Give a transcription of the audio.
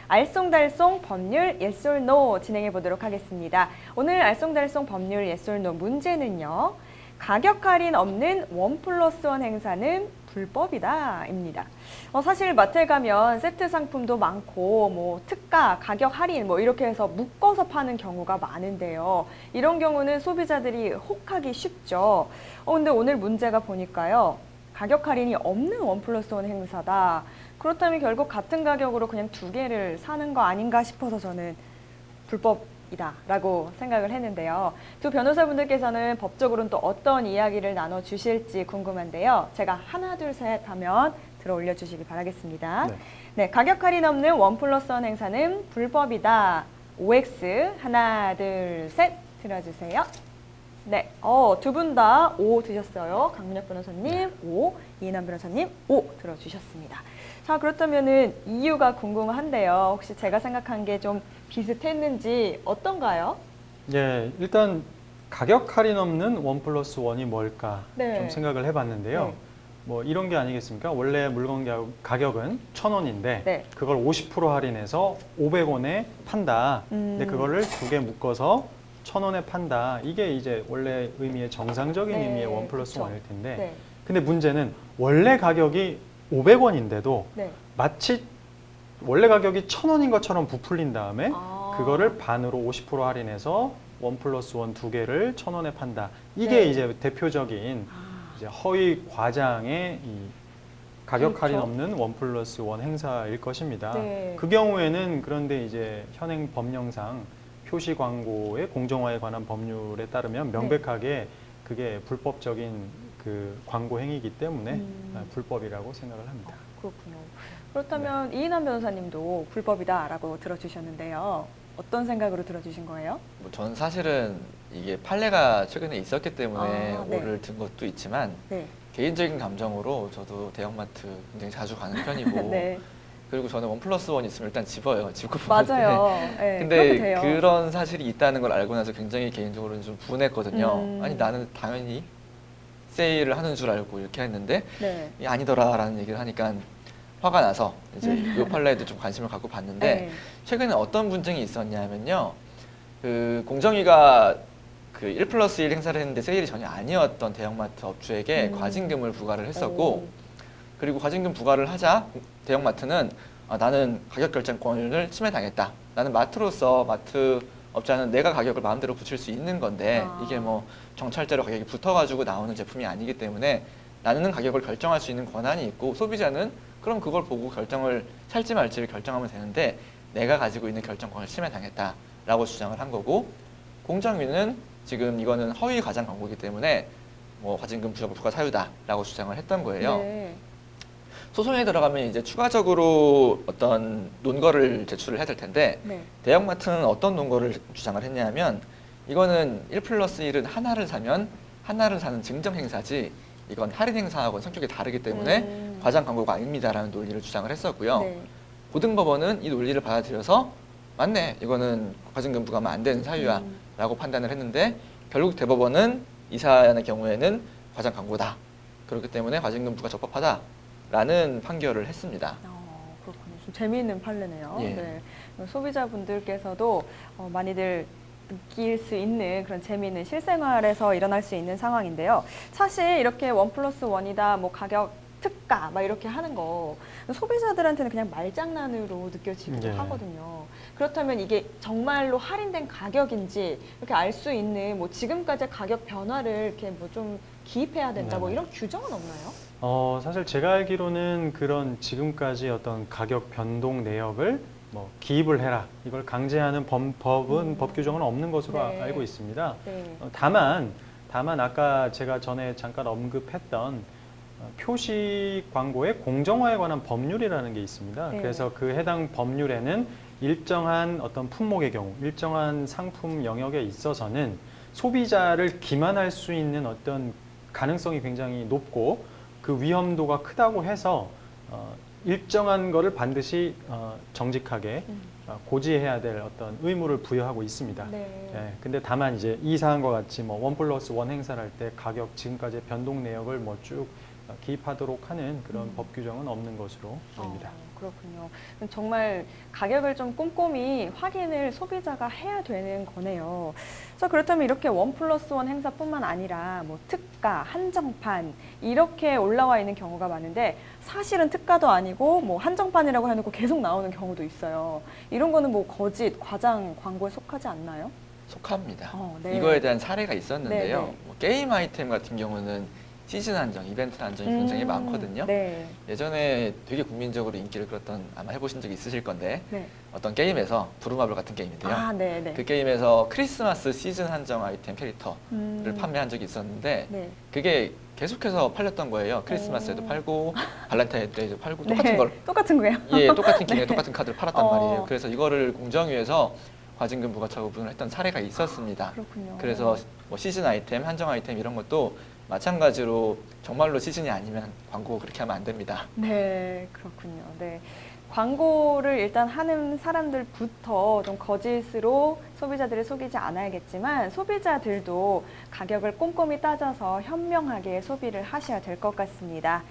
알쏭달쏭 법률 yes or no 진행해 보도록 하겠습니다. 오늘 알쏭달쏭 법률 yes or no 문제는요. 가격 할인 없는 1+1 행사는 불법이다 입니다. 사실 마트에 가면 세트 상품도 많고 뭐 특가, 가격 할인 뭐 이렇게 해서 묶어서 파는 경우가 많은데요. 이런 경우는 소비자들이 혹하기 쉽죠. 근데 오늘 문제가 보니까요. 가격 할인이 없는 1+1 행사다. 그렇다면 결국 같은 가격으로 그냥 두 개를 사는 거 아닌가 싶어서 저는 불법이다라고 생각을 했는데요. 두 변호사분들께서는 법적으로는 또 어떤 이야기를 나눠주실지 궁금한데요. 제가 하나, 둘, 셋 하면 들어 올려주시기 바라겠습니다. 네, 가격 할인 없는 1+1 행사는 불법이다. OX 하나, 둘, 셋 들어주세요. 네, 두 분 다 O 드셨어요. 강민혁 변호사님 O, 이인환 변호사님 O 들어주셨습니다. 자, 그렇다면은 이유가 궁금한데요. 혹시 제가 생각한 게 좀 비슷했는지 어떤가요? 예, 일단 가격 할인 없는 1+1이 뭘까 좀 생각을 해봤는데요. 뭐 이런 게 아니겠습니까? 원래 물건 가격은 1,000원인데 그걸 50% 할인해서 500원에 판다. 근데 그거를 두 개 묶어서 1,000원에 판다. 이게 이제 원래 의미의 정상적인 의미의 1+1일 텐데 근데 문제는 원래 가격이 500원인데도 마치 원래 가격이 1,000원인 것처럼 부풀린 다음에 그거를 반으로 50% 할인해서 1+1 두 개를 1,000원에 판다. 이게 이제 대표적인 이제 허위 과장의 이 가격 할인 없는 1+1 행사일 것입니다. 그 경우에는 그런데 이제 현행 법령상 표시 광고의 공정화에 관한 법률에 따르면 명백하게 그게 불법적인 그 광고 행위이기 때문에 불법이라고 생각을 합니다. 그렇군요. 그렇다면 이인환 변호사님도 불법이다라고 들어주셨는데요. 어떤 생각으로 들어주신 거예요? 저는 사실은 이게 판례가 최근에 있었기 때문에 오를 든 것도 있지만 개인적인 감정으로 저도 대형마트 굉장히 자주 가는 편이고 그리고 저는 1+1 있으면 일단 집어요. 집고 맞아요. 근데 그런 사실이 있다는 걸 알고 나서 굉장히 개인적으로는 좀 분했거든요. 아니 나는 당연히 세일을 하는 줄 알고 이렇게 했는데 이게 아니더라라는 얘기를 하니까 화가 나서 이제 이 판례에도 좀 관심을 갖고 봤는데 최근에 어떤 분쟁이 있었냐면요. 그 공정위가 그 1+1 행사를 했는데 세일이 전혀 아니었던 대형마트 업주에게 과징금을 부과를 했었고 그리고 과징금 부과를 하자 대형마트는 나는 가격 결정권을 침해당했다. 나는 마트로서 마트 업자는 내가 가격을 마음대로 붙일 수 있는 건데 이게 뭐 정찰제로 가격이 붙어가지고 나오는 제품이 아니기 때문에 나는 가격을 결정할 수 있는 권한이 있고 소비자는 그럼 그걸 보고 결정을 살지 말지를 결정하면 되는데 내가 가지고 있는 결정권을 침해당했다라고 주장을 한 거고 공정위는 지금 이거는 허위 과장 광고이기 때문에 뭐 과징금 부과 사유다라고 주장을 했던 거예요. 소송에 들어가면 이제 추가적으로 어떤 논거를 제출을 해야 될 텐데 대형마트는 어떤 논거를 주장을 했냐면 이거는 1+1은 하나를 사면 하나를 사는 증정 행사지 이건 할인 행사하고는 성격이 다르기 때문에 과장 광고가 아닙니다라는 논리를 주장을 했었고요. 고등법원은 이 논리를 받아들여서 맞네 이거는 과징금 부과하면 안 되는 사유야 라고 판단을 했는데 결국 대법원은 이 사안의 경우에는 과장 광고다. 그렇기 때문에 과징금 부과 적법하다. 라는 판결을 했습니다. 그렇군요. 좀 재미있는 판례네요. 소비자분들께서도 많이들 느낄 수 있는 그런 재미있는 실생활에서 일어날 수 있는 상황인데요. 사실 이렇게 1+1이다, 뭐 가격 특가 막 이렇게 하는 거 소비자들한테는 그냥 말장난으로 느껴지기도 하거든요. 그렇다면 이게 정말로 할인된 가격인지 이렇게 알 수 있는 뭐 지금까지 가격 변화를 이렇게 뭐 좀 기입해야 된다 뭐 이런 규정은 없나요? 사실 제가 알기로는 그런 지금까지 어떤 가격 변동 내역을 뭐 기입을 해라 이걸 강제하는 법 규정은 없는 것으로 알고 있습니다. 다만 아까 제가 전에 잠깐 언급했던 표시 광고의 공정화에 관한 법률이라는 게 있습니다. 그래서 그 해당 법률에는 일정한 어떤 품목의 경우, 일정한 상품 영역에 있어서는 소비자를 기만할 수 있는 어떤 가능성이 굉장히 높고 그 위험도가 크다고 해서 일정한 거를 반드시 정직하게 고지해야 될 어떤 의무를 부여하고 있습니다. 근데 다만 이제 이 사안과 같이 뭐 1+1 행사를 할 때 가격 지금까지 변동 내역을 뭐 쭉 기입하도록 하는 그런 법 규정은 없는 것으로 보입니다. 그렇군요. 정말 가격을 좀 꼼꼼히 확인을 소비자가 해야 되는 거네요. 자, 그렇다면 이렇게 1+1 행사뿐만 아니라 뭐 특가, 한정판 이렇게 올라와 있는 경우가 많은데 사실은 특가도 아니고 뭐 한정판이라고 해놓고 계속 나오는 경우도 있어요. 이런 거는 뭐 거짓, 과장 광고에 속하지 않나요? 속합니다. 네. 이거에 대한 사례가 있었는데요. 네, 네. 뭐 게임 아이템 같은 경우는 시즌 한정, 이벤트 한정이 굉장히 많거든요. 네. 예전에 되게 국민적으로 인기를 끌었던, 아마 해보신 적이 있으실 건데 네. 어떤 게임에서 부루마블 같은 게임인데요. 아, 네, 네. 그 게임에서 크리스마스 시즌 한정 아이템 캐릭터를 판매한 적이 있었는데 네. 그게 계속해서 팔렸던 거예요. 크리스마스에도 팔고 발렌타인데이도 팔고 네. 똑같은 걸 똑같은 거예요? 예, 똑같은 기능에 네. 똑같은 카드를 팔았단 말이에요. 그래서 이거를 공정위에서 과징금 부과처 구분을 했던 사례가 있었습니다. 그렇군요. 그래서 뭐 시즌 아이템, 한정 아이템 이런 것도 마찬가지로 정말로 시즌이 아니면 광고 그렇게 하면 안 됩니다. 네, 그렇군요. 네. 광고를 일단 하는 사람들부터 좀 거짓으로 소비자들을 속이지 않아야겠지만 소비자들도 가격을 꼼꼼히 따져서 현명하게 소비를 하셔야 될 것 같습니다.